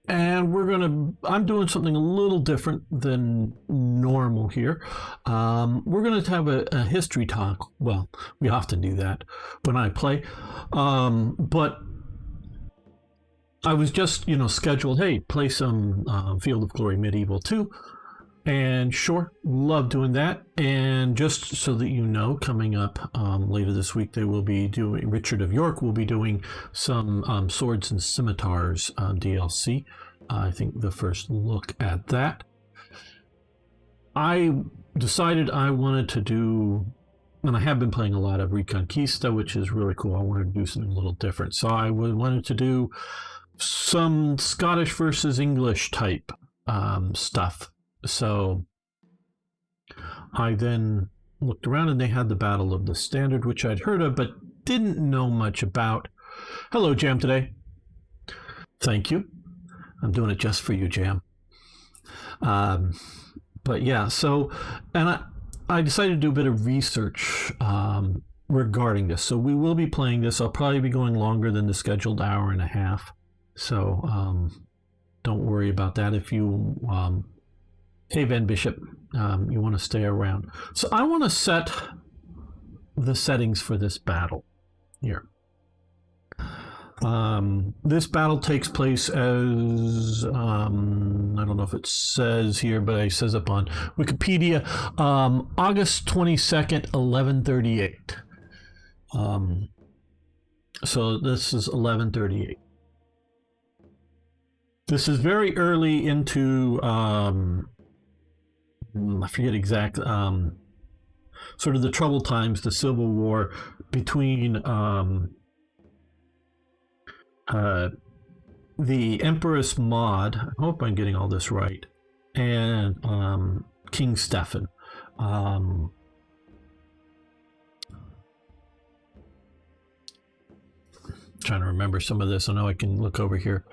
And I'm doing something a little different than normal here. We're going to have a history talk. Well, we often do that when I play. But I was just, scheduled, hey, play some Field of Glory Medieval 2. And sure, love doing that. And just so that you know, coming up later this week, Richard of York will be doing some Swords and Scimitars DLC. I think the first look at that. I decided I wanted to do, and I have been playing a lot of Reconquista, which is really cool. I wanted to do something a little different. So I wanted to do some Scottish versus English type stuff. So I then looked around and they had the Battle of the Standard, which I'd heard of but didn't know much about. Hello, Jam, today. Thank you. I'm doing it just for you, Jam. But yeah, so, and I decided to do a bit of research regarding this. So we will be playing this. I'll probably be going longer than the scheduled hour and a half. So don't worry about that. If you... Hey, Van Bishop, you want to stay around. So I want to set the settings for this battle here. This battle takes place as, I don't know if it says here, but it says up on Wikipedia, August 22nd, 1138. So this is 1138. This is very early into... I forget exact, sort of the troubled times, the Civil War between the Empress Maud, I hope I'm getting all this right, and King Stephen. Trying to remember some of this. I know I can look over here.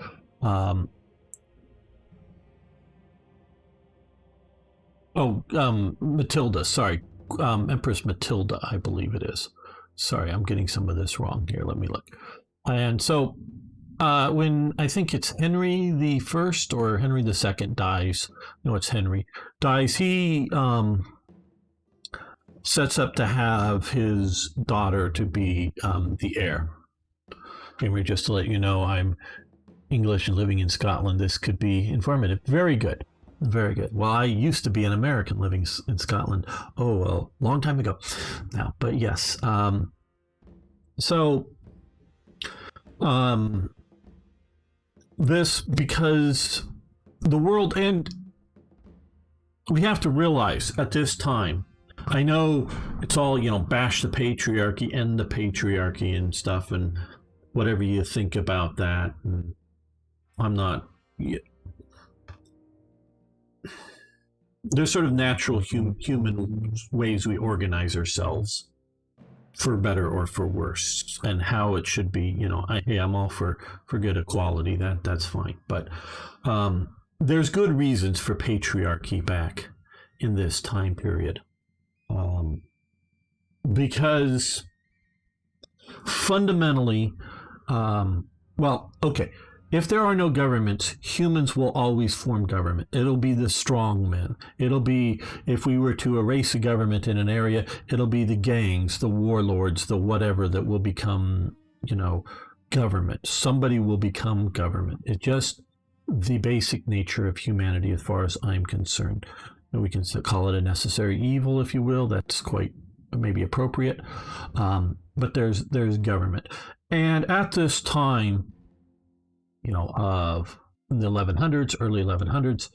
Matilda, sorry. Empress Matilda, I believe it is. Sorry, I'm getting some of this wrong here. Let me look. And so, when I think it's Henry the First or Henry the Second dies, no, it's Henry, dies, he sets up to have his daughter to be the heir. Henry, just to let you know, I'm English and living in Scotland. This could be informative. Very good. Very good. Well, I used to be an American living in Scotland. Oh, well, long time ago now. But yes. This, because the world, and we have to realize at this time, I know it's all, bash the patriarchy, end the patriarchy and stuff, and whatever you think about that. And I'm not... There's sort of natural human ways we organize ourselves, for better or for worse, and how it should be. I'm all for good equality. That's fine. But there's good reasons for patriarchy back in this time period, because fundamentally, if there are no governments, humans will always form government. It'll be the strong men. It'll be, if we were to erase a government in an area, it'll be the gangs, the warlords, the whatever that will become, government. Somebody will become government. It's just the basic nature of humanity as far as I'm concerned. And we can call it a necessary evil, if you will. That's quite maybe appropriate. But there's government. And at this time, of the 1100s, early 1100s,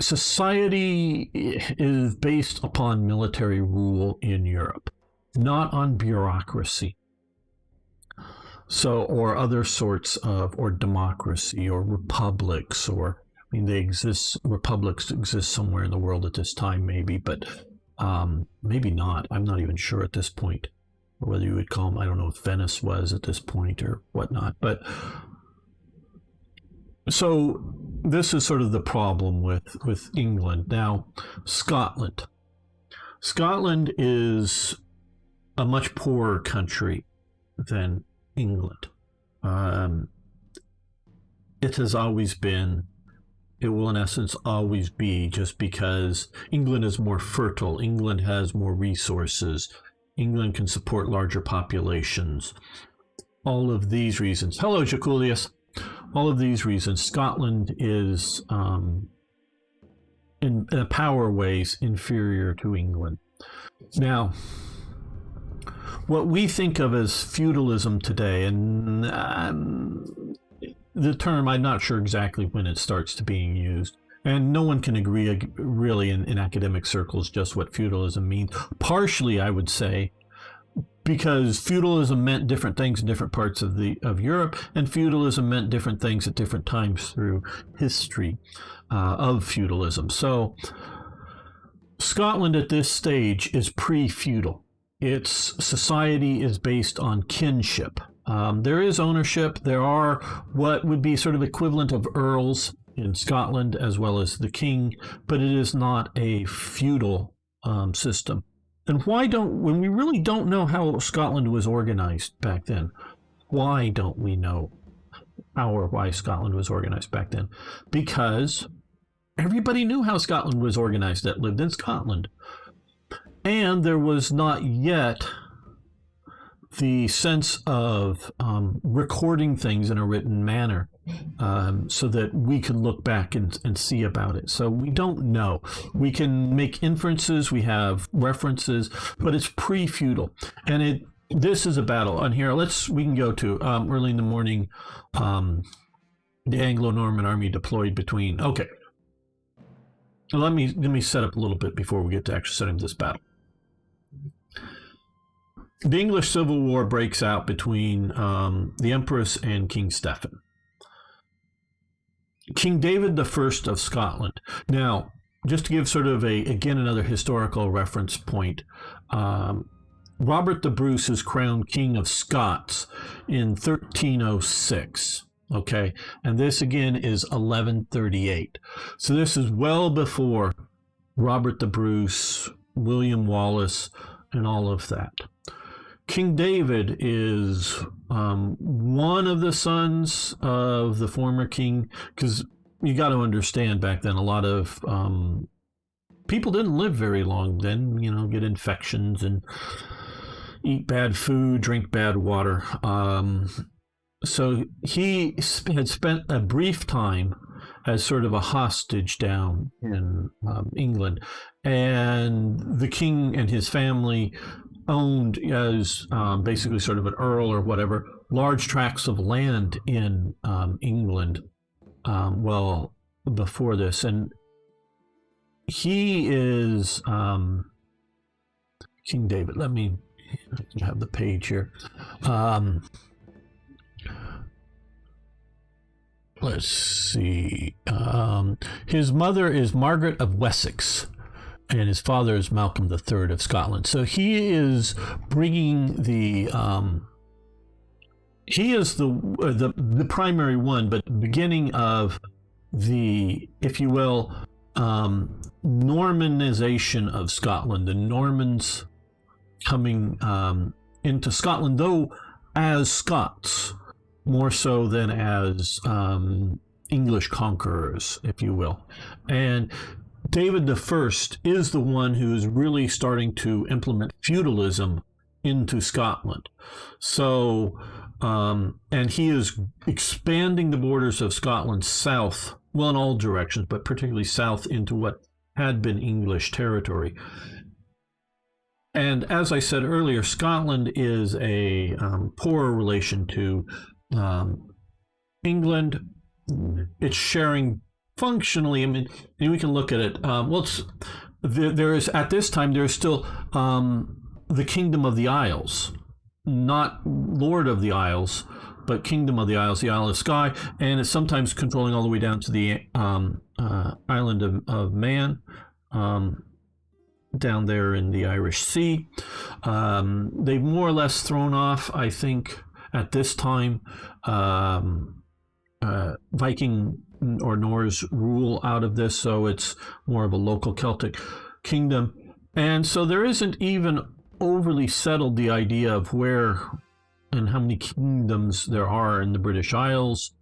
society is based upon military rule in Europe, not on bureaucracy. So, or other sorts of, or democracy, or republics, or, republics exist somewhere in the world at this time, maybe, but maybe not. I'm not even sure at this point. Or whether you would call them, I don't know if Venice was at this point or whatnot. But so this is sort of the problem with England. Now, Scotland. Scotland is a much poorer country than England. It has always been, it will in essence always be, just because England is more fertile, England has more resources, England can support larger populations. All of these reasons. Hello, Jaculius. All of these reasons, Scotland is, in power ways, inferior to England. Now, what we think of as feudalism today, and the term, I'm not sure exactly when it starts to being used, and no one can agree really in academic circles just what feudalism means. Partially, I would say, because feudalism meant different things in different parts of Europe, and feudalism meant different things at different times through history of feudalism. So Scotland at this stage is pre-feudal. Its society is based on kinship. There is ownership. There are what would be sort of equivalent of earls in Scotland, as well as the king, but it is not a feudal system. And when we really don't know how Scotland was organized back then, why don't we know how or why Scotland was organized back then? Because everybody knew how Scotland was organized that lived in Scotland. And there was not yet the sense of recording things in a written manner, so that we can look back and see about it. So we don't know. We can make inferences, we have references, but it's pre-feudal. And this is a battle. On here, we can go to early in the morning, the Anglo-Norman army deployed between. Okay. Let me set up a little bit before we get to actually setting this battle. The English Civil War breaks out between the Empress and King Stephen. King David I of Scotland. Now, just to give sort of another historical reference point, Robert the Bruce is crowned King of Scots in 1306. Okay, and this again is 1138. So this is well before Robert the Bruce, William Wallace, and all of that. King David is one of the sons of the former king, because you got to understand back then a lot of people didn't live very long then, get infections and eat bad food, drink bad water. So he had spent a brief time as sort of a hostage down in England, and the king and his family owned, as basically sort of an earl or whatever, large tracts of land in England well before this. And he is King David. Let me have the page here. Let's see. His mother is Margaret of Wessex, and his father is Malcolm III of Scotland. So he is bringing he is the primary one, but the beginning of the, if you will, Normanization of Scotland. The Normans coming into Scotland, though as Scots, more so than as English conquerors, if you will. And David I is the one who is really starting to implement feudalism into Scotland. So, and he is expanding the borders of Scotland south, well, in all directions, but particularly south into what had been English territory. And as I said earlier, Scotland is a poorer relation to England. It's sharing functionally. I mean, we can look at it. There is at this time there is still the Kingdom of the Isles, not Lord of the Isles, but Kingdom of the Isles, the Isle of Skye, and it's sometimes controlling all the way down to the island of Man, down there in the Irish Sea. They've more or less thrown off, I think, at this time, Viking or Norse rule out of this, so it's more of a local Celtic kingdom. And so there isn't even overly settled the idea of where and how many kingdoms there are in the British Isles.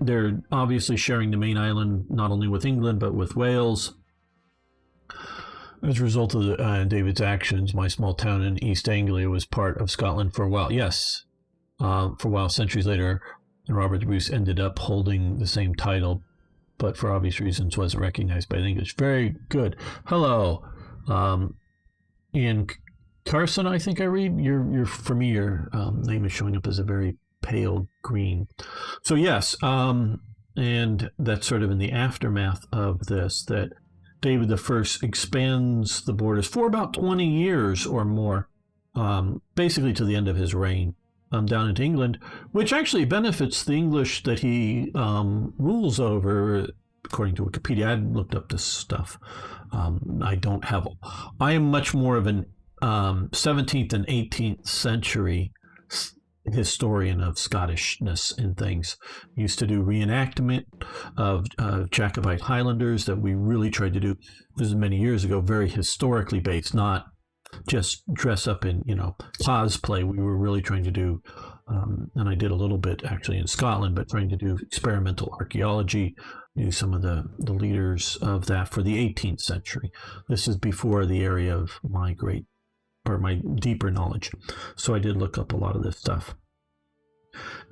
They're obviously sharing the main island not only with England but with Wales. As a result of David's actions, my small town in East Anglia was part of Scotland for a while. Yes, for a while, centuries later, and Robert the Bruce ended up holding the same title, but for obvious reasons wasn't recognized by the English. Very good. Hello, Ian Carson, I think I read. For me, your name is showing up as a very pale green. So yes, and that's sort of in the aftermath of this, that David I expands the borders for about 20 years or more, basically to the end of his reign, down into England, which actually benefits the English that he rules over, according to Wikipedia. I looked up this stuff. I am much more of an 17th and 18th century historian of Scottishness and things. Used to do reenactment of Jacobite Highlanders that we really tried to do. This is many years ago, very historically based, not just dress up in, cosplay. We were really trying to do, and I did a little bit actually in Scotland, but trying to do experimental archaeology, knew some of the leaders of that for the 18th century. This is before the area of my deeper knowledge. So I did look up a lot of this stuff.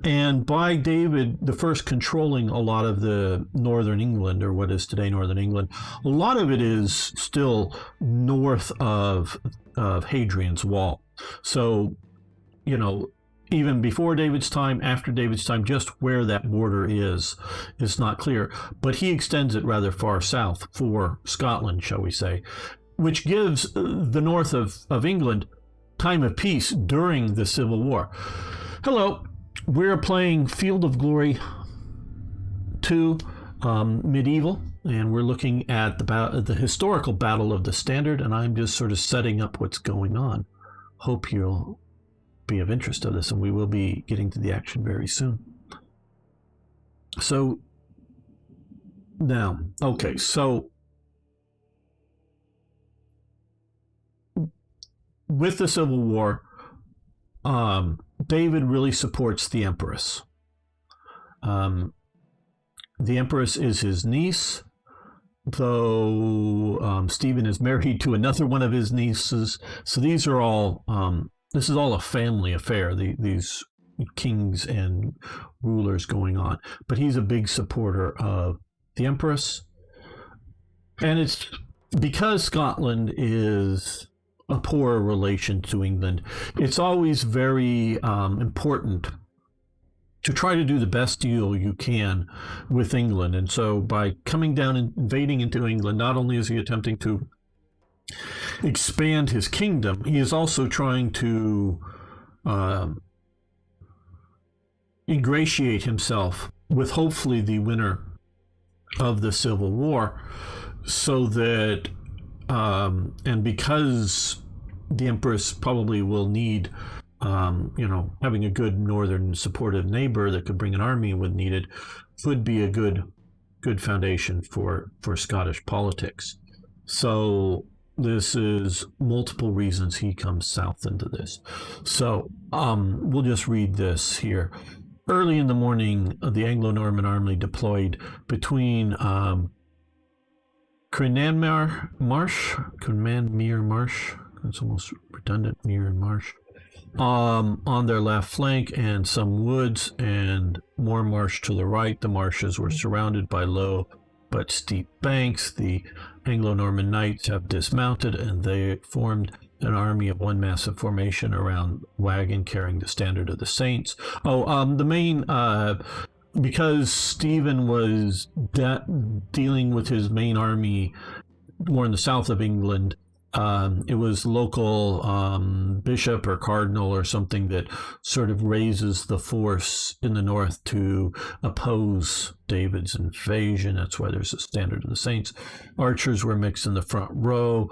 And by David the First controlling a lot of the northern England, or what is today northern England, a lot of it is still north of Hadrian's Wall. So, even before David's time, after David's time, just where that border is not clear. But he extends it rather far south for Scotland, shall we say, which gives the north of England time of peace during the Civil War. Hello, we're playing Field of Glory 2 Medieval, and we're looking at the historical Battle of the Standard, and I'm just sort of setting up what's going on. Hope you'll be of interest to this, and we will be getting to the action very soon. So, now, okay, so with the Civil War, David really supports the Empress. The Empress is his niece, though Stephen is married to another one of his nieces. So these are all, this is all a family affair, these kings and rulers going on. But he's a big supporter of the Empress. And it's because Scotland is a poor relation to England, it's always very important to try to do the best deal you can with England. And so by coming down and invading into England, not only is he attempting to expand his kingdom, he is also trying to ingratiate himself with hopefully the winner of the Civil War, so that and because the Empress probably will need, having a good northern supportive neighbor that could bring an army when needed, would be a good foundation for Scottish politics. So this is multiple reasons he comes south into this. So we'll just read this here. Early in the morning, the Anglo-Norman army deployed between Cranmere Marsh, that's almost redundant, Mere and Marsh, on their left flank, and some woods and more marsh to the right. The marshes were surrounded by low but steep banks. The Anglo-Norman knights have dismounted, and they formed an army of one massive formation around wagon carrying the standard of the saints. The main because Stephen was dealing with his main army more in the south of England, it was local bishop or cardinal or something that sort of raises the force in the north to oppose David's invasion. That's why there's a standard of the saints. Archers were mixed in the front row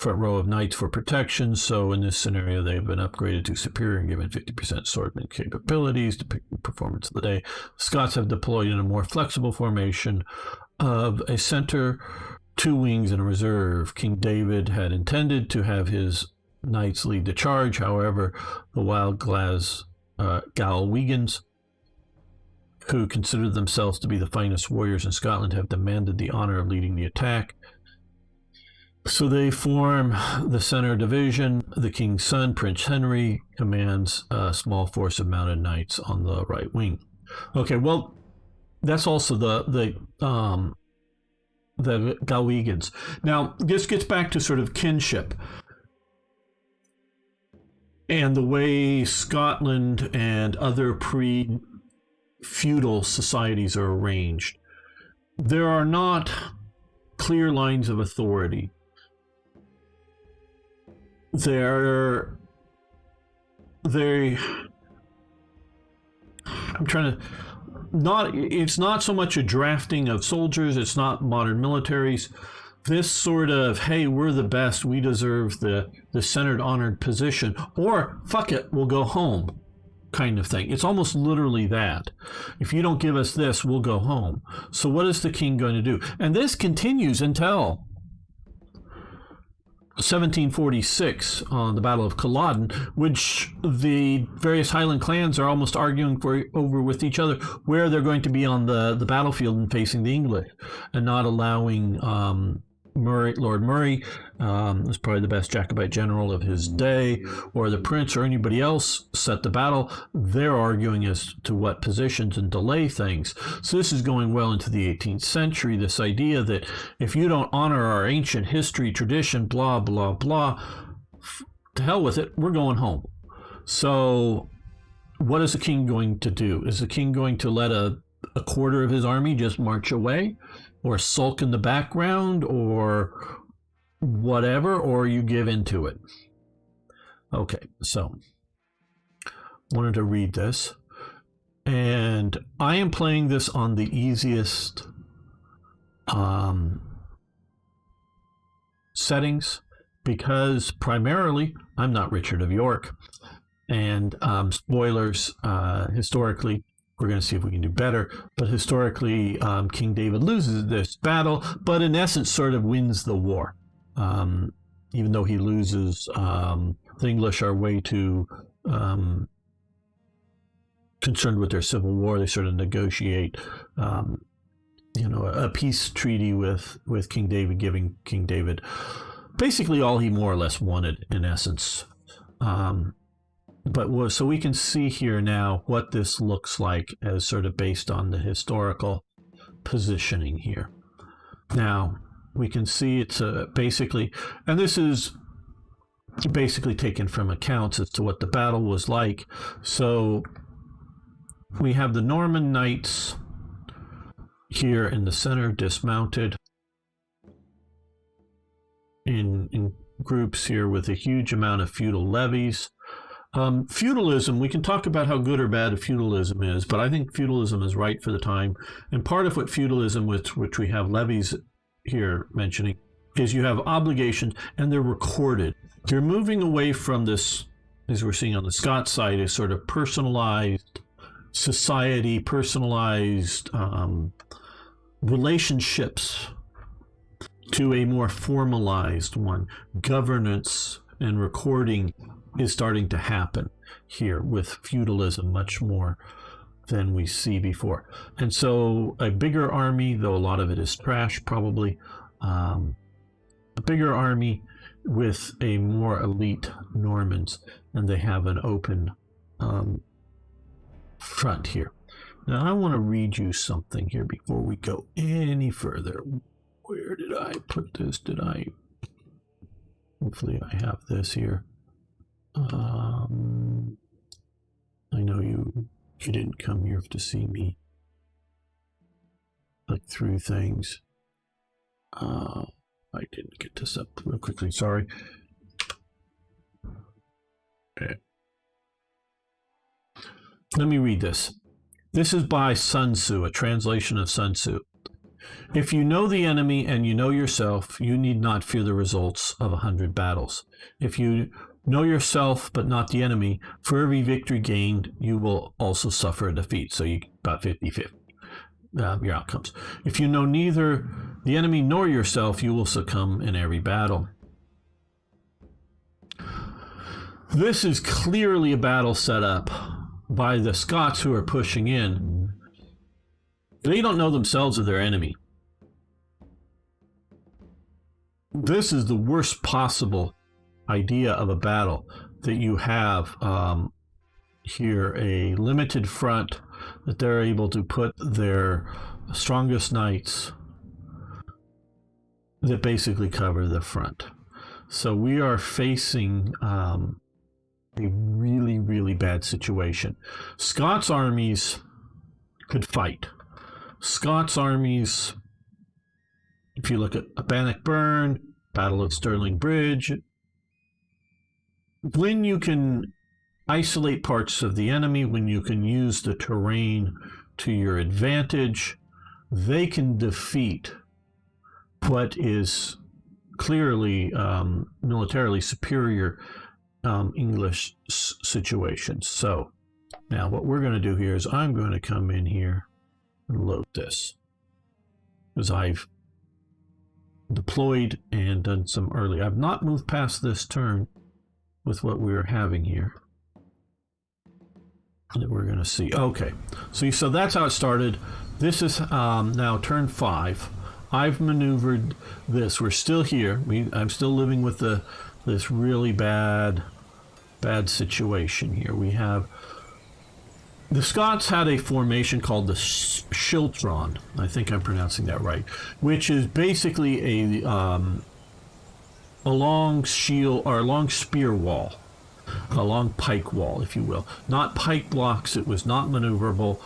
of knights for protection. So in this scenario, they've been upgraded to superior and given 50% swordman capabilities to pick the performance of the day. Scots have deployed in a more flexible formation of a center, 2 wings, and a reserve. King David had intended to have his knights lead the charge. However, the wild Galwegians, who consider themselves to be the finest warriors in Scotland, have demanded the honor of leading the attack. So they form the center division. The king's son, Prince Henry, commands a small force of mounted knights on the right wing. Okay, well, that's also the Galwegians. Now, this gets back to sort of kinship and the way Scotland and other pre-feudal societies are arranged. There are not clear lines of authority. It's not so much a drafting of soldiers, it's not modern militaries. This sort of, hey, we're the best, we deserve the centered, honored position, or fuck it, we'll go home kind of thing. It's almost literally that. If you don't give us this, we'll go home. So what is the king going to do? And this continues until 1746 on the Battle of Culloden, which the various Highland clans are almost arguing over with each other where they're going to be on the battlefield and facing the English, and not allowing Lord Murray, was probably the best Jacobite general of his day, or the prince or anybody else set the battle. They're arguing as to what positions and delay things. So this is going well into the 18th century, this idea that if you don't honor our ancient history, tradition, blah, blah, blah, to hell with it, we're going home. So what is the king going to do? Is the king going to let a quarter of his army just march away, or sulk in the background, or whatever, or you give into it? Okay, so wanted to read this, and I am playing this on the easiest settings, because primarily I'm not Richard of York, and spoilers, historically, we're going to see if we can do better, but historically, King David loses this battle, but in essence sort of wins the war. Even though he loses, the English are way too concerned with their civil war. They sort of negotiate, a peace treaty with King David, giving King David basically all he more or less wanted, in essence. So we can see here now what this looks like as sort of based on the historical positioning here. Now, we can see it's basically, and this is basically taken from accounts as to what the battle was like. So we have the Norman knights here in the center, dismounted in groups here with a huge amount of feudal levies. Feudalism, we can talk about how good or bad feudalism is, but I think feudalism is right for the time. And part of what feudalism, which we have levies here mentioning, is you have obligations and they're recorded. You're moving away from this, as we're seeing on the Scots side, a sort of personalized society, personalized relationships, to a more formalized one. Governance and recording is starting to happen here with feudalism much more than we see before. And so a bigger army, though a lot of it is trash probably, a bigger army with a more elite Normans, and they have an open front here. Now I want to read you something here before we go any further. Where did I put this? Hopefully I have this here. I know you didn't come here to see me look through things. I didn't get this up real quickly, sorry. Okay. Let me read this. This is by Sun Tzu, a translation of Sun Tzu. If you know the enemy and you know yourself, you need not fear the results of 100 battles. If you know yourself but not the enemy, for every victory gained, you will also suffer a defeat. So you about 50-50, your outcomes. If you know neither the enemy nor yourself, you will succumb in every battle. This is clearly a battle set up by the Scots who are pushing in. They don't know themselves or their enemy. This is the worst possible idea of a battle, that you have here a limited front, that they're able to put their strongest knights that basically cover the front. So we are facing a really, really bad situation. Scots armies could fight. Scots armies, if you look at Bannockburn, Battle of Stirling Bridge, when you can isolate parts of the enemy, when you can use the terrain to your advantage, they can defeat what is clearly militarily superior English situations. So now what we're going to do here is I'm going to come in here and load this, because I've deployed and done some early. I've not moved past this turn with what we are having here that we're going to see. Okay, so that's how it started. This is now turn 5. I've maneuvered this. We're still here. I'm still living with this really bad situation here. We have the Scots had a formation called the Schiltron. I think I'm pronouncing that right, which is basically a long shield or a long spear wall, a long pike wall, if you will. Not pike blocks. It was not maneuverable.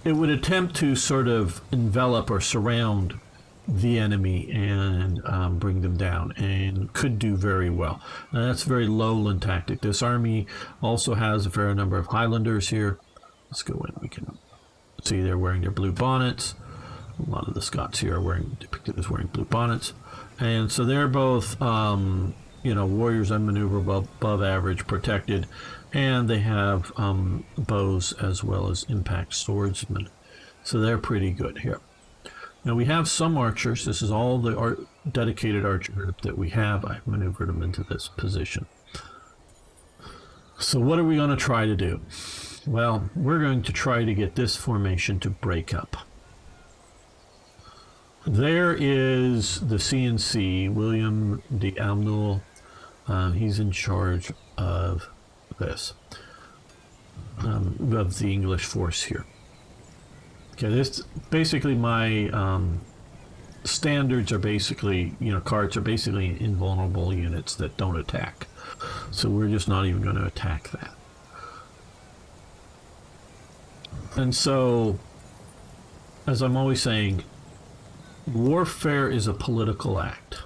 It would attempt to sort of envelop or surround the enemy and bring them down, and could do very well. Now, that's a very lowland tactic. This army also has a fair number of Highlanders here. Let's go in. We can see they're wearing their blue bonnets. A lot of the Scots here are depicted as wearing blue bonnets, and so they're both warriors, unmaneuverable, above average, protected, and they have bows as well as impact swordsmen, so they're pretty good here. Now we have some archers. This is all the dedicated archer group that we have. I've maneuvered them into this position. So what are we going to try to do? Well, we're going to try to get this formation to break up. There is the CNC, William of Aumale. He's in charge of this, of the English force here. Okay, this basically my standards are basically, cards are basically invulnerable units that don't attack. So we're just not even going to attack that. And so, as I'm always saying, warfare is a political act.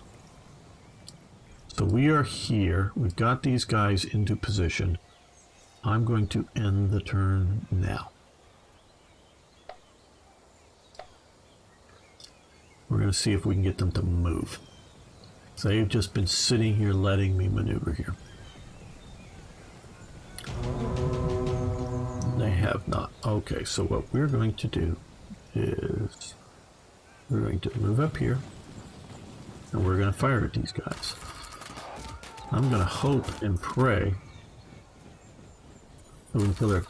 So we are here. We've got these guys into position. I'm going to end the turn now. We're going to see if we can get them to move. So they've just been sitting here letting me maneuver here. They have not. Okay, so what we're going to do is we're going to move up here and we're going to fire at these guys. I'm going to hope and pray that we can kill their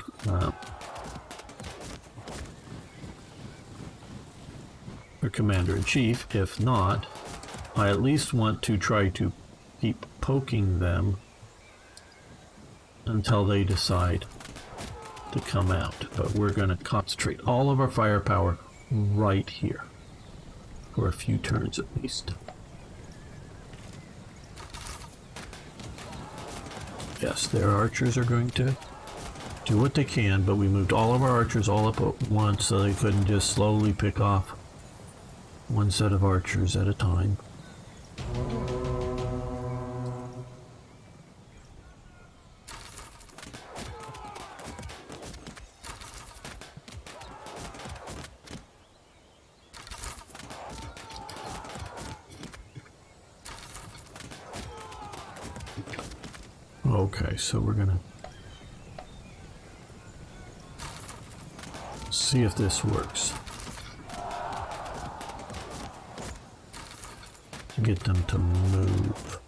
commander-in-chief. If not, I at least want to try to keep poking them until they decide to come out. But we're going to concentrate all of our firepower right here for a few turns at least. Yes, their archers are going to do what they can, but we moved all of our archers all up at once so they couldn't just slowly pick off one set of archers at a time. Okay, so we're gonna see if this works. To get them to move.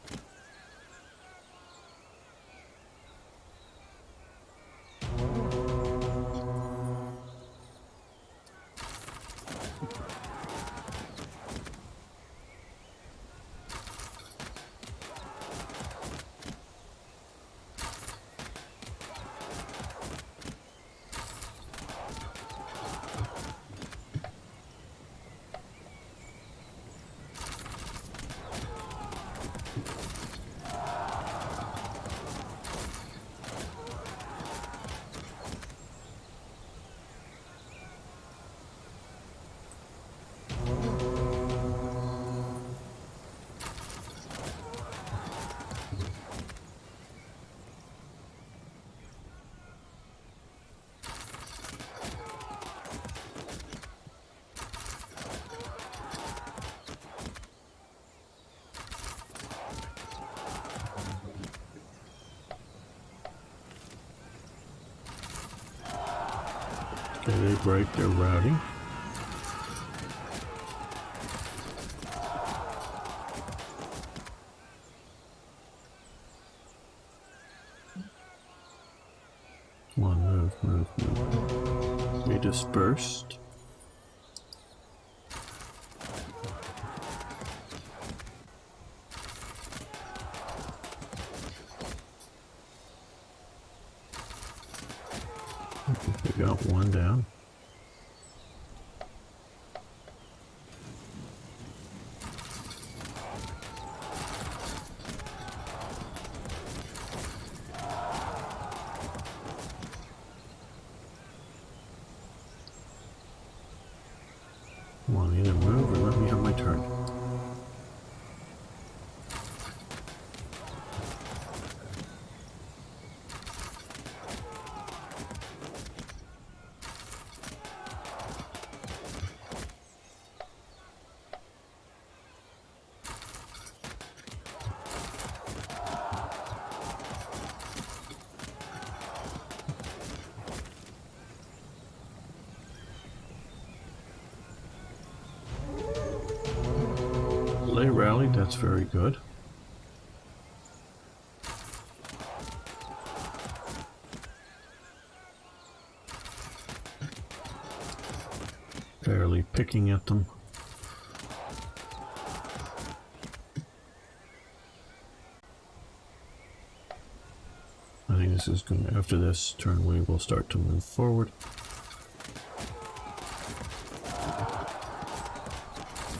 Okay, they break, they're routing. Come on, move. We dispersed. We got one down. Come on, either move or let me have my turn. They rallied, that's very good. Barely picking at them. I think this is going to, after this turn we will start to move forward.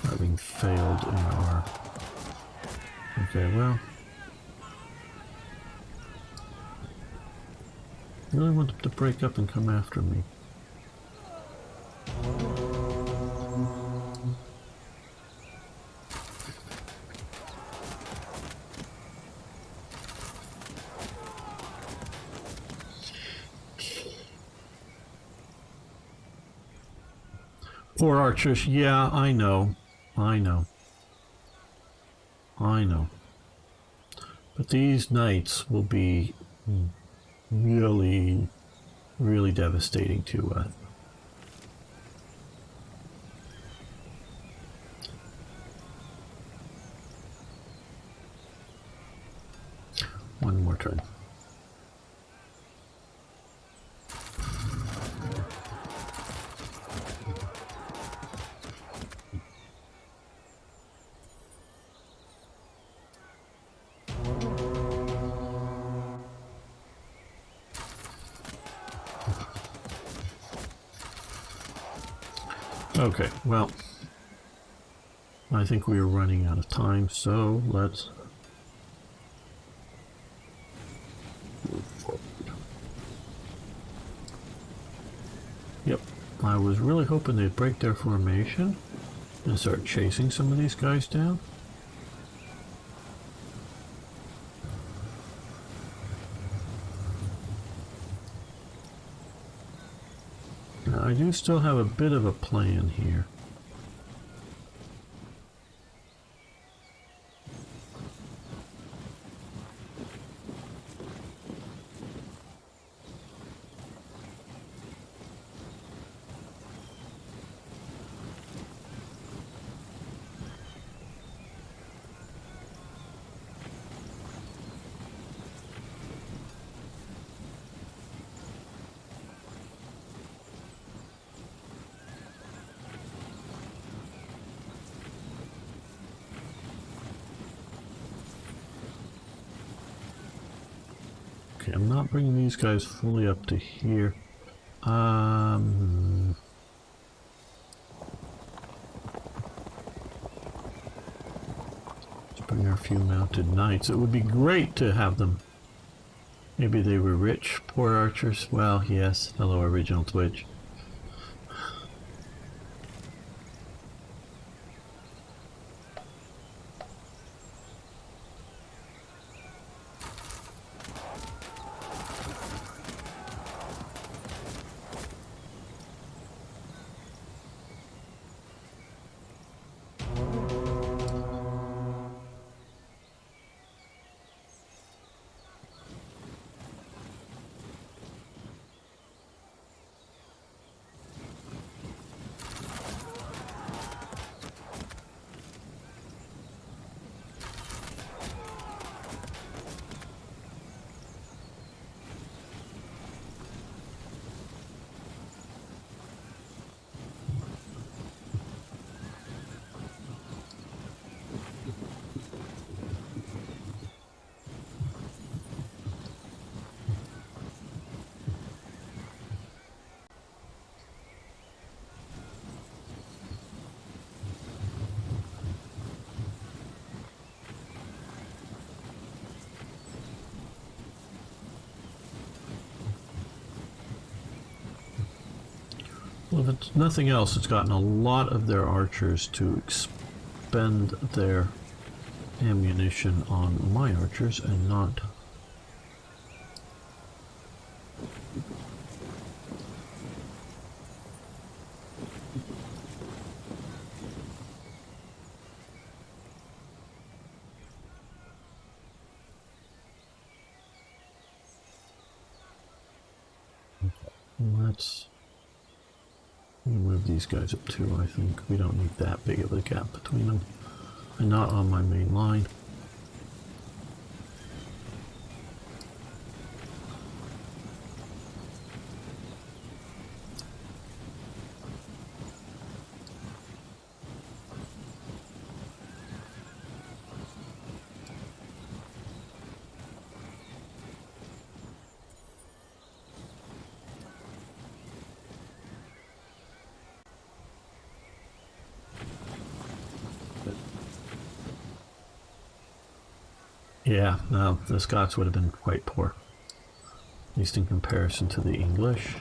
Having failed in our... Okay, well... I really want them to break up and come after me. Poor archers, yeah, I know. But these knights will be really, really devastating to us. One more turn. Okay, well, I think we are running out of time, so let's move forward. Yep, I was really hoping they'd break their formation and start chasing some of these guys down. Now, I do still have a bit of a plan here. Okay, I'm not bringing these guys fully up to here. Let's bring our few mounted knights. It would be great to have them. Maybe they were rich, poor archers. Well, yes. Hello, original Twitch. Well, if it's nothing else, it's gotten a lot of their archers to expend their ammunition on my archers and not... Let's move these guys up too. I think we don't need that big of a gap between them, and not on my main line. Yeah, no, the Scots would have been quite poor, at least in comparison to the English.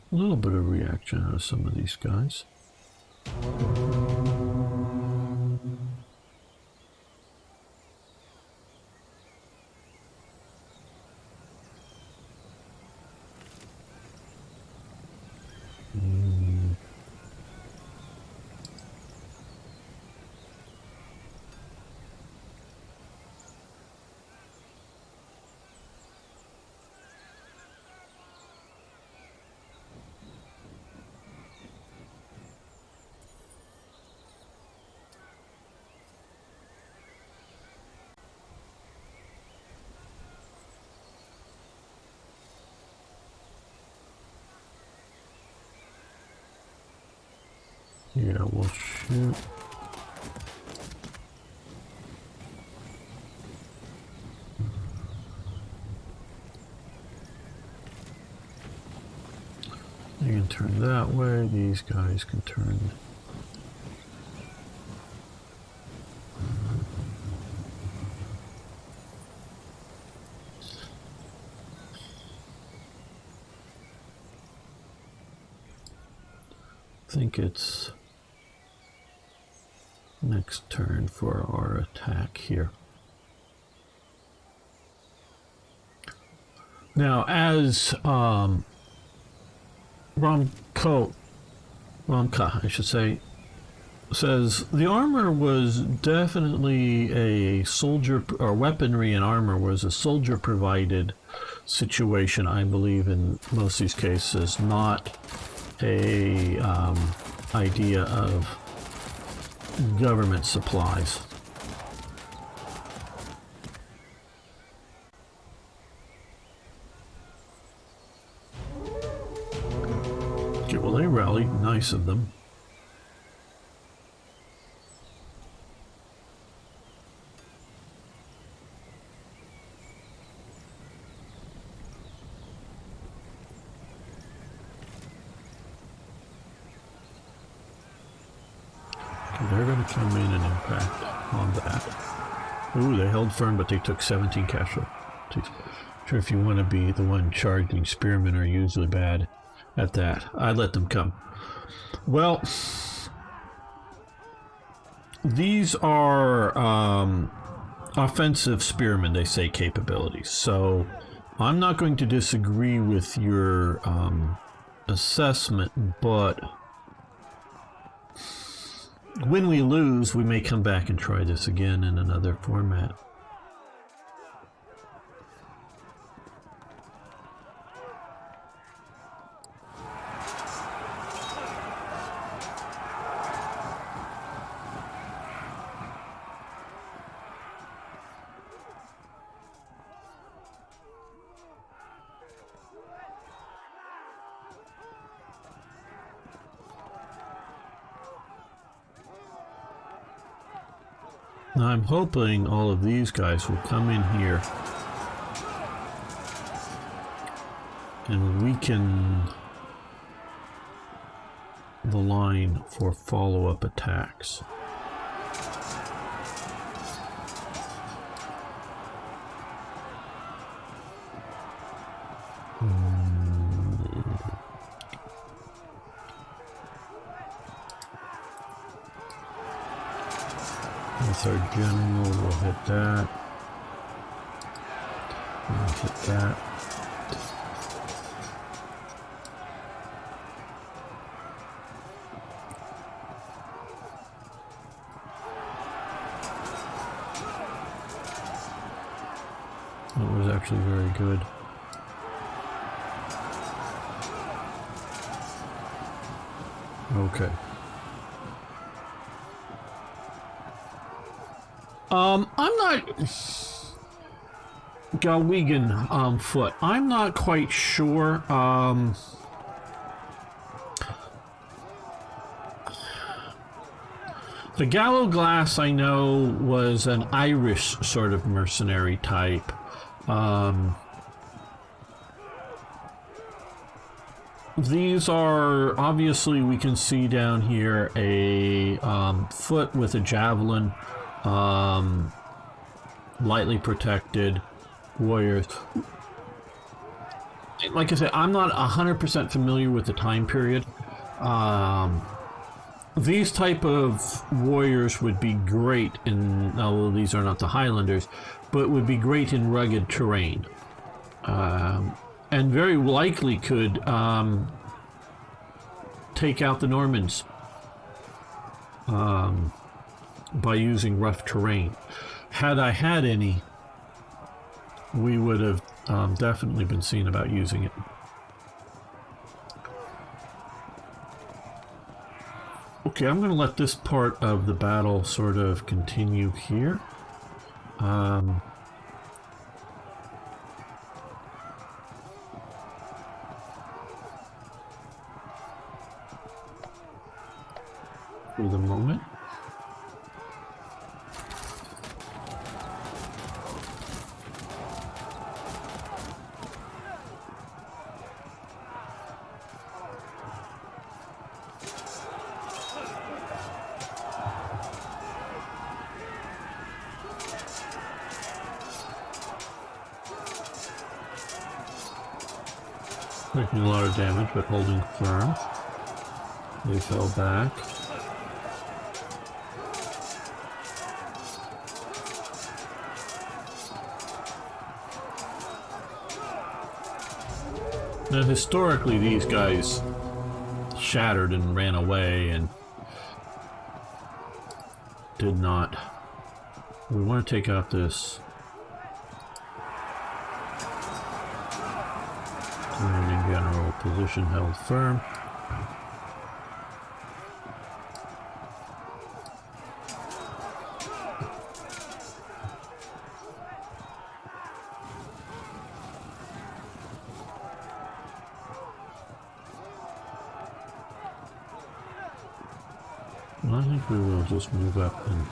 A little bit of reaction out of some of these guys. Yeah, we'll shoot. You can turn that way, these guys can turn. I think it's next turn for our attack here. Now, as Romka, I should say, says, the armor was definitely a soldier, or weaponry and armor was a soldier provided situation, I believe, in most of these cases, not a idea of government supplies. Okay, well, they rallied. Nice of them. They're going to come in and impact on that. Ooh, they held firm, but they took 17 casualties. Sure, if you want to be the one charging, spearmen are usually bad at that. I'd let them come. Well, these are offensive spearmen, they say, capabilities. So I'm not going to disagree with your assessment, but when we lose, we may come back and try this again in another format. Now I'm hoping all of these guys will come in here and weaken the line for follow-up attacks. With our general, we'll hit that. We'll hit that. That was actually very good. Okay. I'm not Galwegian foot. I'm not quite sure. The Gallo Glass, I know, was an Irish sort of mercenary type. These are, obviously, we can see down here a foot with a javelin, lightly protected warriors. Like I said, I'm not 100% familiar with the time period. These type of warriors would be great in, although these are not the Highlanders, but would be great in rugged terrain. And very likely could take out the Normans by using rough terrain. Had I had any, we would have definitely been seen about using it. Okay, I'm going to let this part of the battle sort of continue here. For the moment. Making a lot of damage, but holding firm. They fell back. Now, historically, these guys shattered and ran away and did not. We want to take out this commanding general, position held firm. I think we will just move up and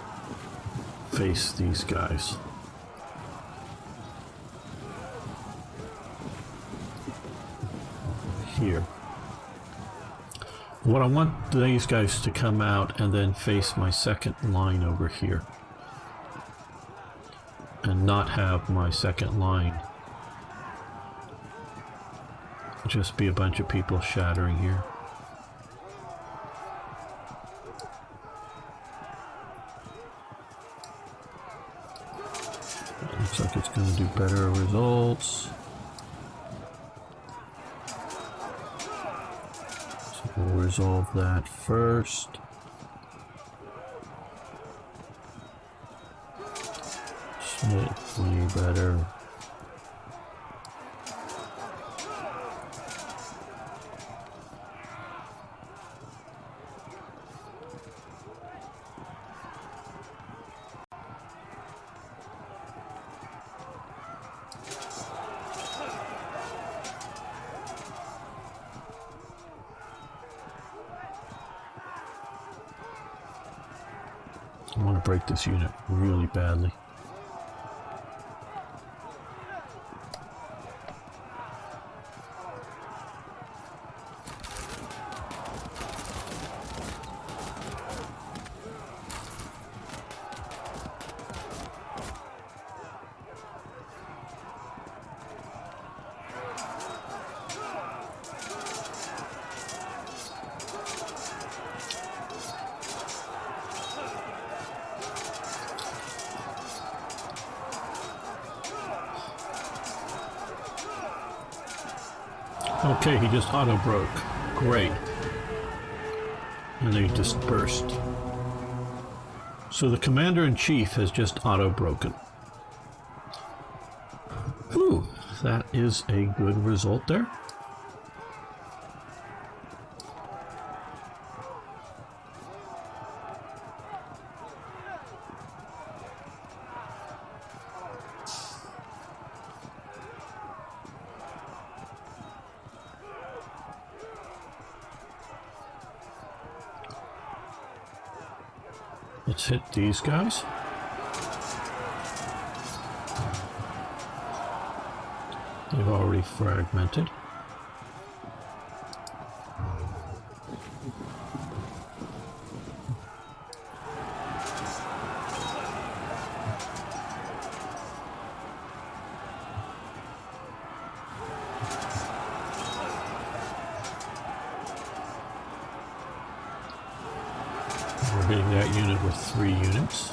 face these guys. Here. What I want these guys to come out and then face my second line over here. And not have my second line just be a bunch of people shattering here. Looks like it's going to do better results. So we'll resolve that first. Slightly better. I want to break this unit really badly. Okay, he just auto-broke. Great. And they dispersed. So the commander-in-chief has just auto-broken. Whew, that is a good result there. Let's hit these guys. They've already fragmented. We're hitting that unit with 3 units.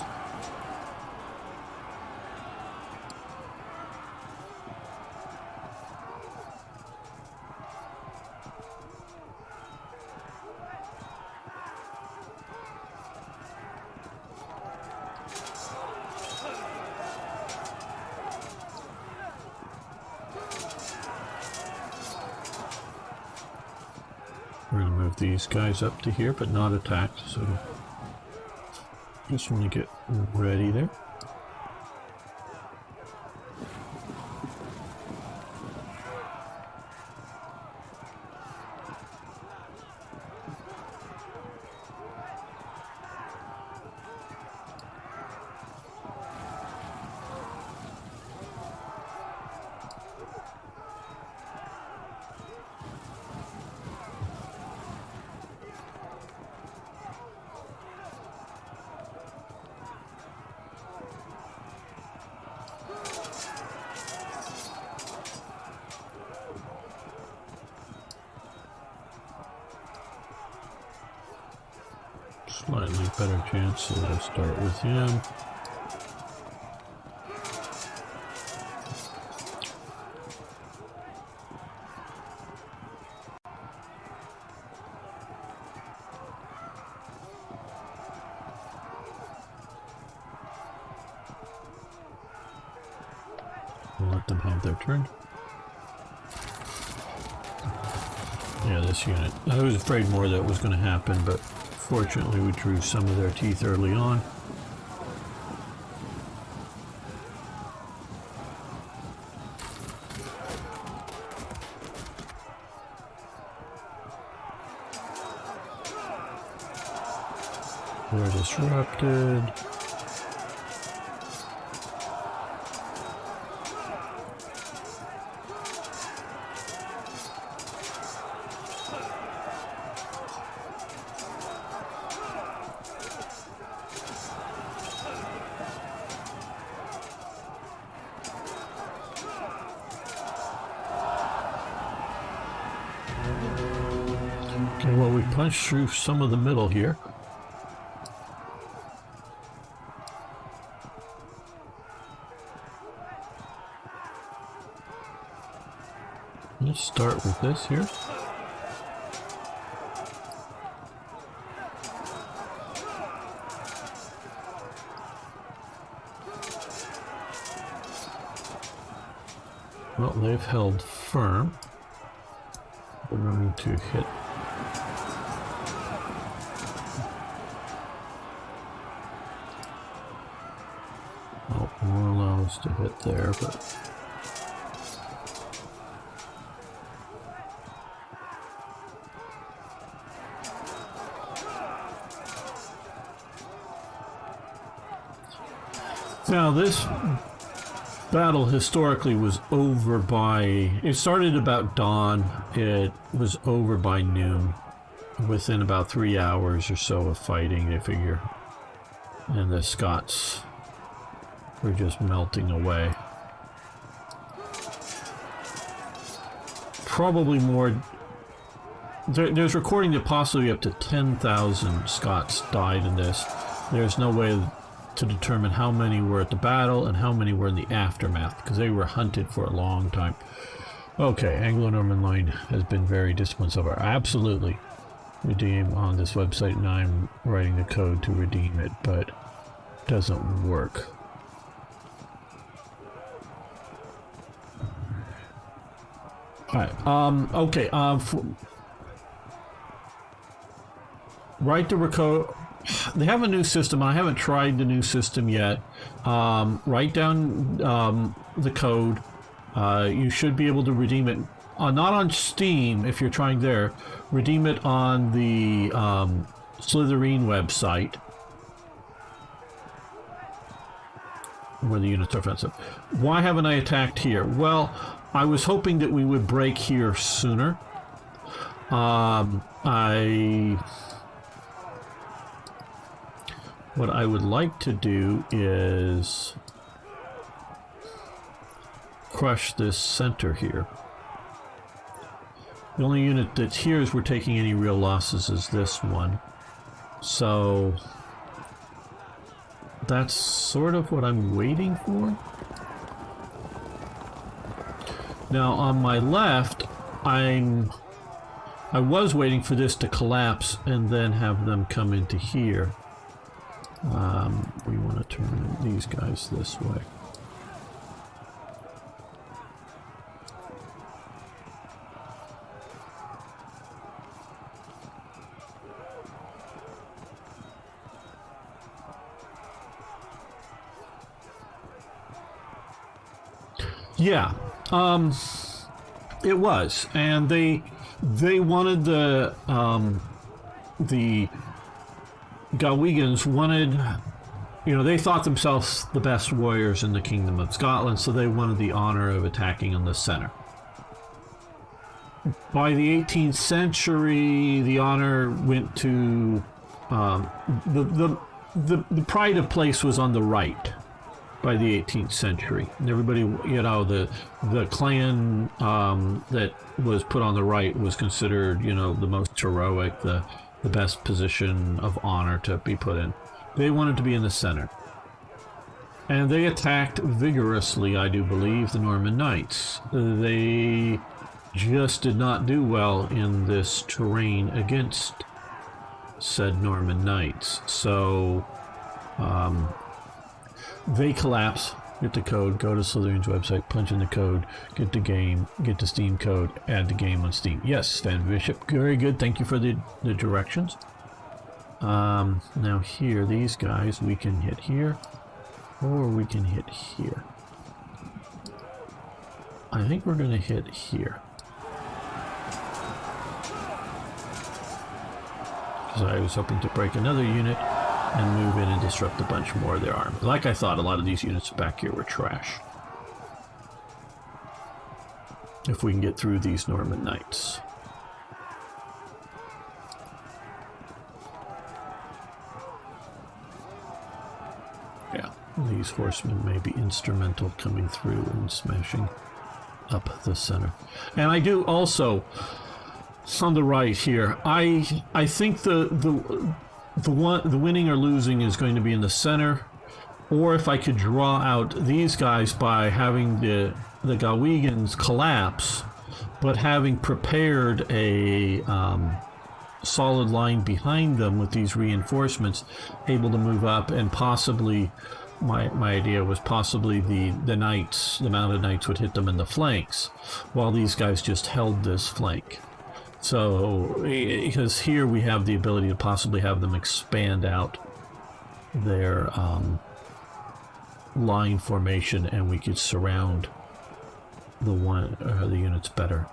We're going to move these guys up to here, but not attack, so just want to get ready there. Slightly better chance, so let's start with him. We'll let them have their turn. Yeah, this unit. I was afraid more that was going to happen, but fortunately, we drew some of their teeth early on. We're disrupted. Okay, well, we punched through some of the middle here. Let's start with this here. Well, they've held firm. We're going to hit. Oh, won't allow us to hit there, but. Now, this battle historically was over by... It started about dawn. It was over by noon. Within about 3 hours or so of fighting, I figure. And the Scots were just melting away. Probably more... There's recording that possibly up to 10,000 Scots died in this. There's no way to determine how many were at the battle and how many were in the aftermath, because they were hunted for a long time. Okay, Anglo-Norman line has been very disciplined so far. Absolutely. Redeem on this website, and I'm writing the code to redeem it, but it doesn't work. Alright, okay, write the record. They have a new system. I haven't tried the new system yet. Write down the code. You should be able to redeem it. Not on Steam, if you're trying there. Redeem it on the Slytherin website, where the units are offensive. Why haven't I attacked here? Well, I was hoping that we would break here sooner. What I would like to do is crush this center here. The only unit that's here is we're taking any real losses is this one. So that's sort of what I'm waiting for. Now on my left, I was waiting for this to collapse and then have them come into here. We want to turn these guys this way. Yeah, it was, and they wanted the Galwegians wanted, they thought themselves the best warriors in the Kingdom of Scotland, so they wanted the honor of attacking in the center. By the 18th century, the honor went to the pride of place was on the right. By the 18th century, and everybody, the clan that was put on the right was considered, the most heroic, the best position of honor to be put in. They wanted to be in the center, and they attacked vigorously, I do believe, the Norman Knights. They just did not do well in this terrain against said Norman Knights, so they collapse. Get the code, go to Slytherin's website, punch in the code, get the game, get the Steam code, add the game on Steam. Yes, Van Bishop, very good. Thank you for the directions. Now here, these guys, we can hit here, or we can hit here. I think we're going to hit here. Because I was hoping to break another unit and move in and disrupt a bunch more of their army. Like I thought, a lot of these units back here were trash. If we can get through these Norman Knights. Yeah, these horsemen may be instrumental coming through and smashing up the center. And I do also, on the right here, I think the winning or losing is going to be in the center, or if I could draw out these guys by having the Galwegians collapse, but having prepared a solid line behind them with these reinforcements, able to move up, and possibly, my idea was possibly the knights, the mounted knights would hit them in the flanks, while these guys just held this flank. So, because here we have the ability to possibly have them expand out their line formation, and we could surround the units better.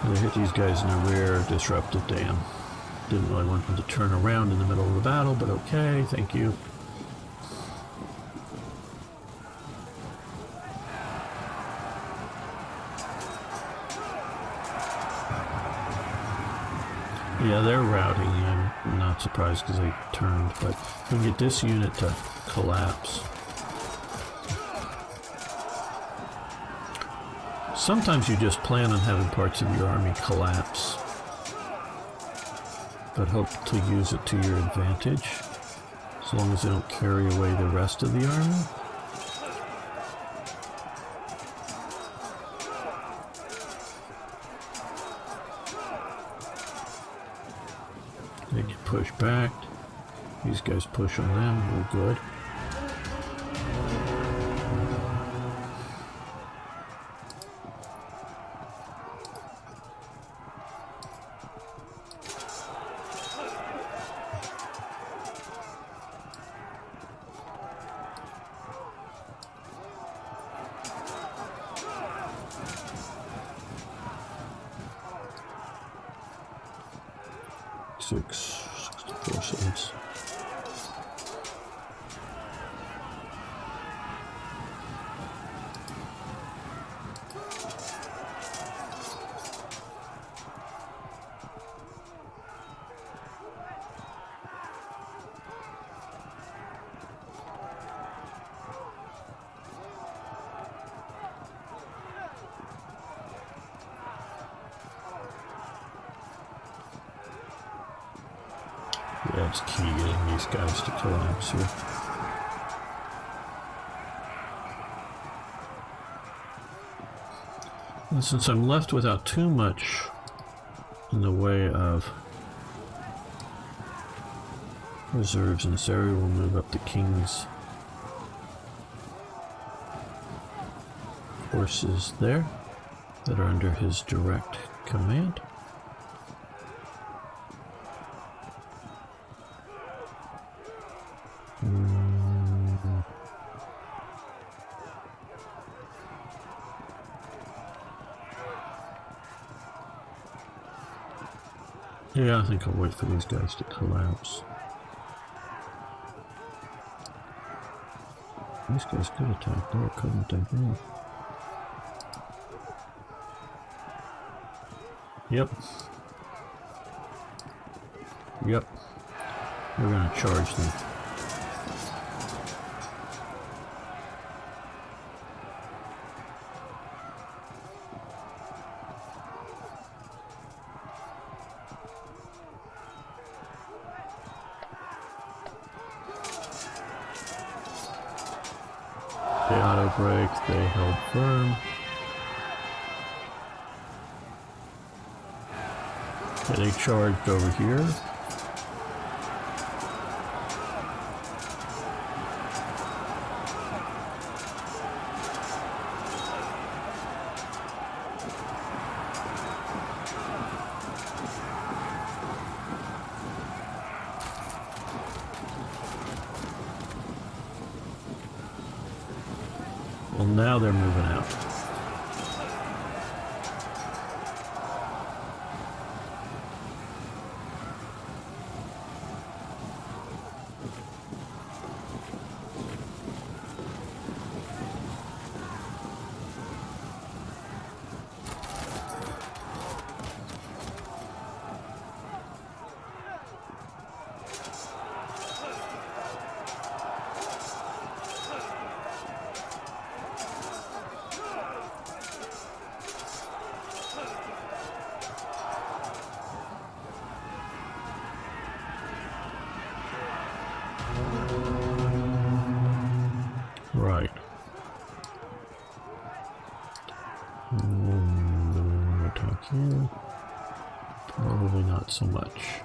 They hit these guys in the rear, disrupt the dam. Didn't really want them to turn around in the middle of the battle, but okay, thank you. Yeah, they're routing. I'm not surprised because they turned, but we can get this unit to collapse. Sometimes you just plan on having parts of your army collapse, but hope to use it to your advantage, as long as they don't carry away the rest of the army. They get pushed back. These guys push on them. We're good. Six, 64 cents. That's key, getting these guys to collapse here. And since I'm left without too much in the way of reserves in this area, we'll move up the king's forces there that are under his direct command. Yeah, I think I'll wait for these guys to collapse. These guys could attack there, couldn't they? Yep. Yep. We're gonna charge them. They auto-break, they held firm. Okay, they charged over here. Well, now they're moving out. Right. Attack here. Probably not so much.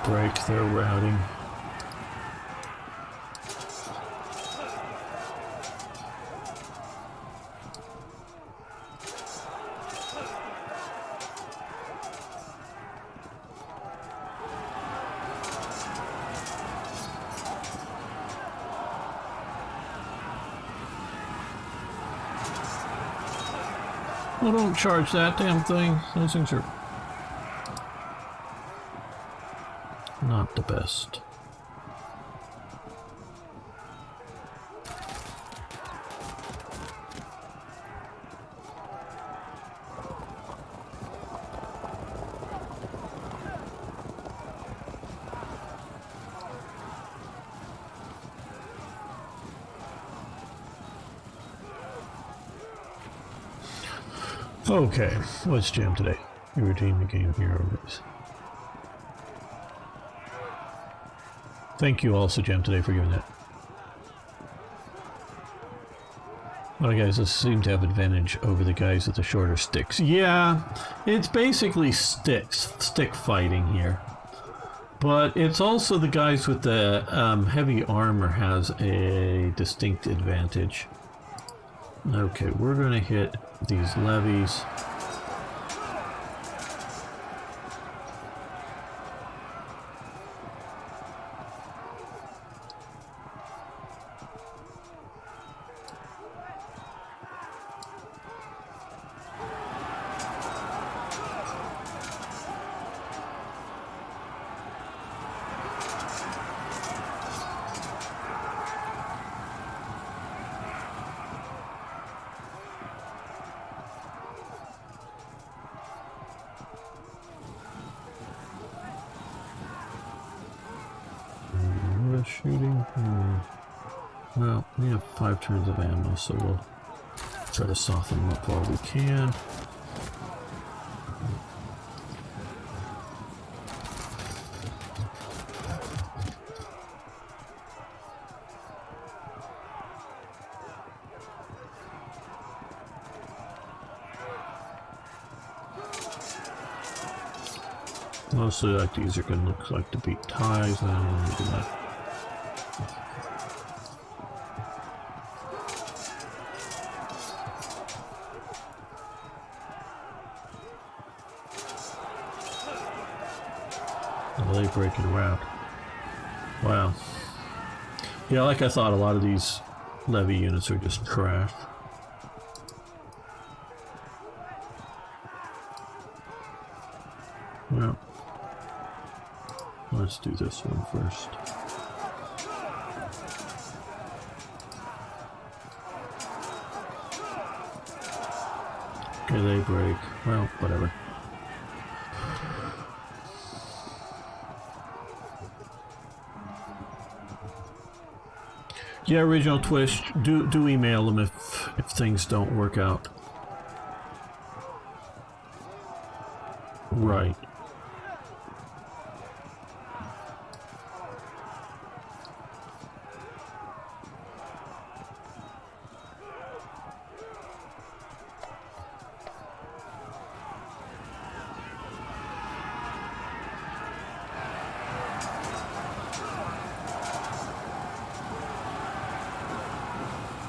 break their routing. Well, don't charge that damn thing. Those things are not the best. Okay, let's jam today. You redeem the game heroes. Thank you also, Jam, today for giving that. Well, guys, this seem to have advantage over the guys with the shorter sticks. Yeah, it's basically stick fighting here. But it's also the guys with the heavy armor has a distinct advantage. Okay, we're going to hit these levies. Shooting. Well, we have 5 turns of ammo, so we'll try to soften them up while we can. Mostly like these are going to look like to beat ties, and I don't want to do that. They break it around. Wow. Yeah, like I thought, a lot of these levy units are just trash. Well, let's do this one first. Okay, they break. Well, whatever. Yeah, Original Twist, do email them if things don't work out. Right.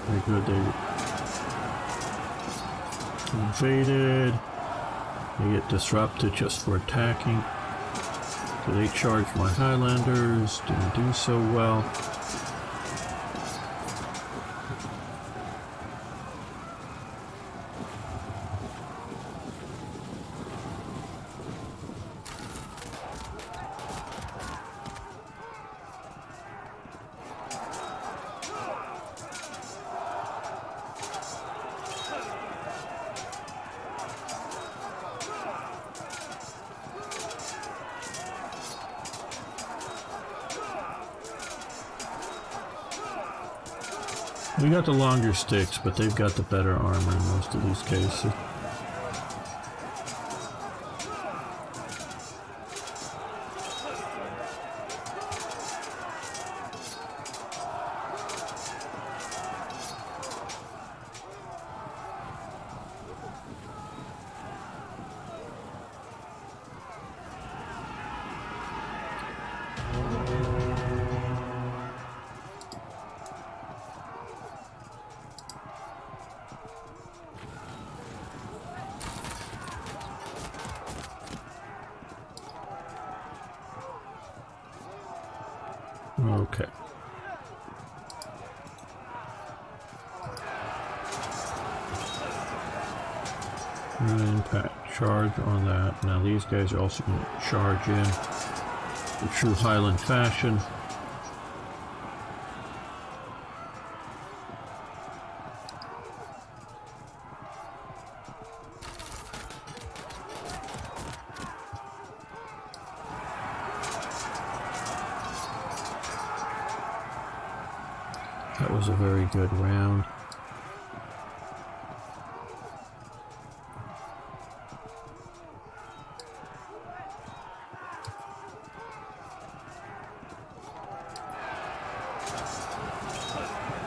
Very good, they invaded. They get disrupted just for attacking. So they charge my Highlanders, didn't do so well. We got the longer sticks, but they've got the better armor in most of these cases. Okay. Impact charge on that. Now these guys are also going to charge in true Highland fashion. That was a very good round.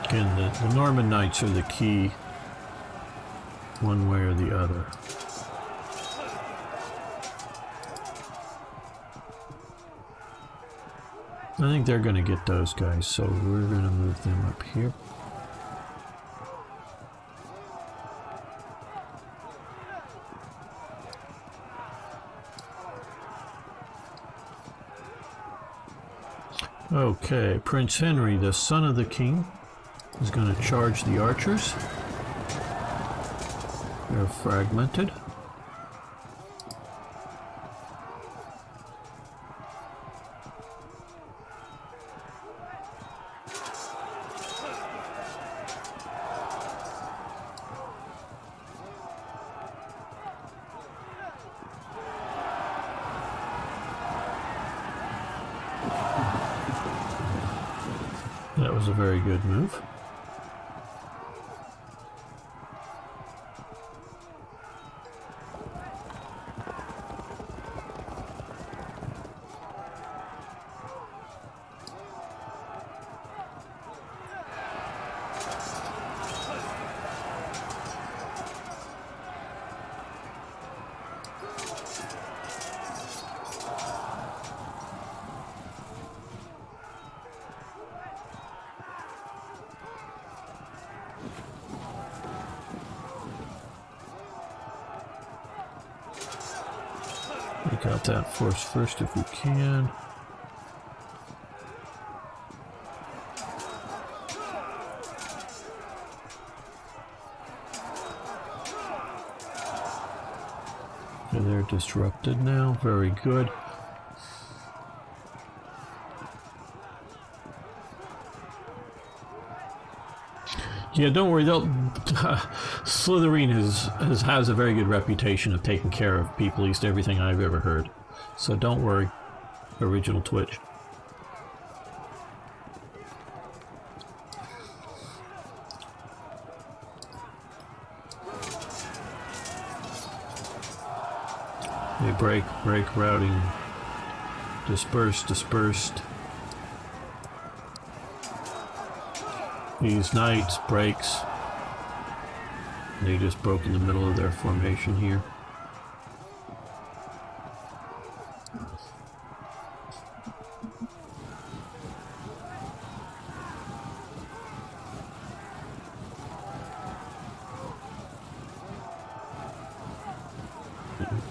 Again, the Norman Knights are the key, one way or the other. I think they're going to get those guys, so we're going to move them up here. Okay, Prince Henry, the son of the king, is going to charge the archers. They're fragmented. That was a very good move. Take out that force first if we can. Okay, they're disrupted now. Very good. Yeah, don't worry. Slytherin has a very good reputation of taking care of people, at least everything I've ever heard. So don't worry. Original Twitch. They break, routing. Dispersed. These knights breaks. They just broke in the middle of their formation here.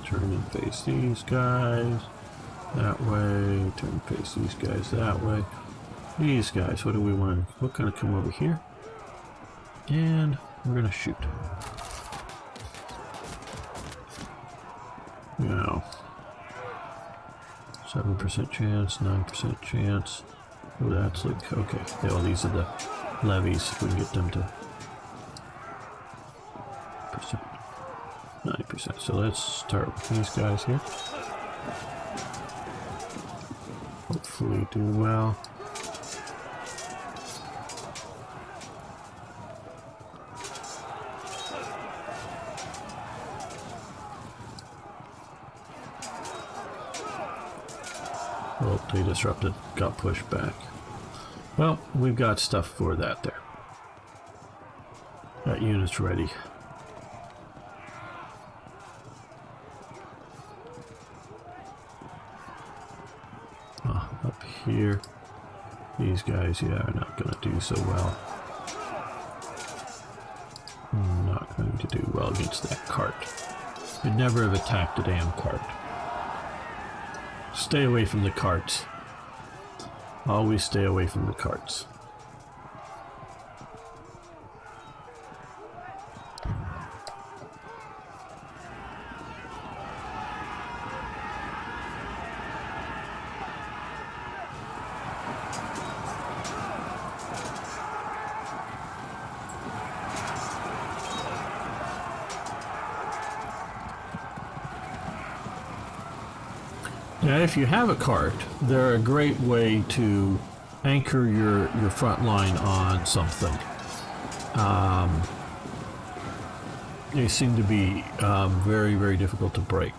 Turn and face these guys that way. Turn and face these guys that way. These guys, what do we want? We're gonna come over here and we're gonna shoot. Now, 7% chance, 9% chance. Oh, that's like, okay. Yeah, well, these are the levies. If we can get them to 9%. So let's start with these guys here. Hopefully do well. Well, they disrupted, got pushed back. Well, we've got stuff for that there. That unit's ready. Up here, these guys, yeah, are not going to do so well. Not going to do well against that cart. You'd never have attacked a damn cart. Stay away from the carts. Always stay away from the carts. Now, if you have a cart, they're a great way to anchor your front line on something. They seem to be very, very difficult to break.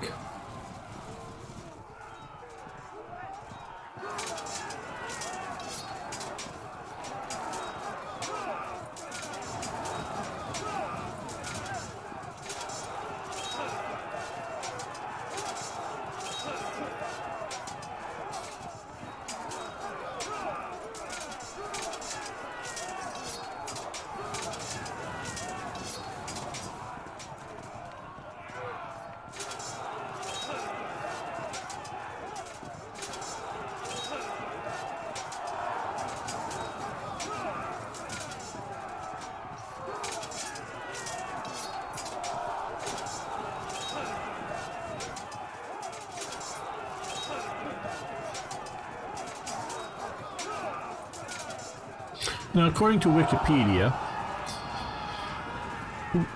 Now, according to Wikipedia,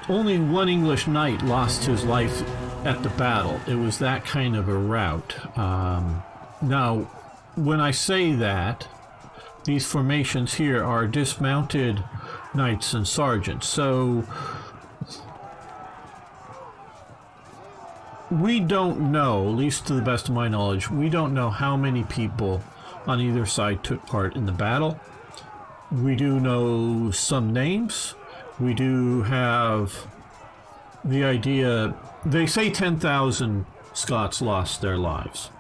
only one English knight lost his life at the battle. It was that kind of a rout. Now, when I say that, these formations here are dismounted knights and sergeants. So we don't know, at least to the best of my knowledge, we don't know how many people on either side took part in the battle. We do know some names. We do have the idea, they say 10,000 Scots lost their lives.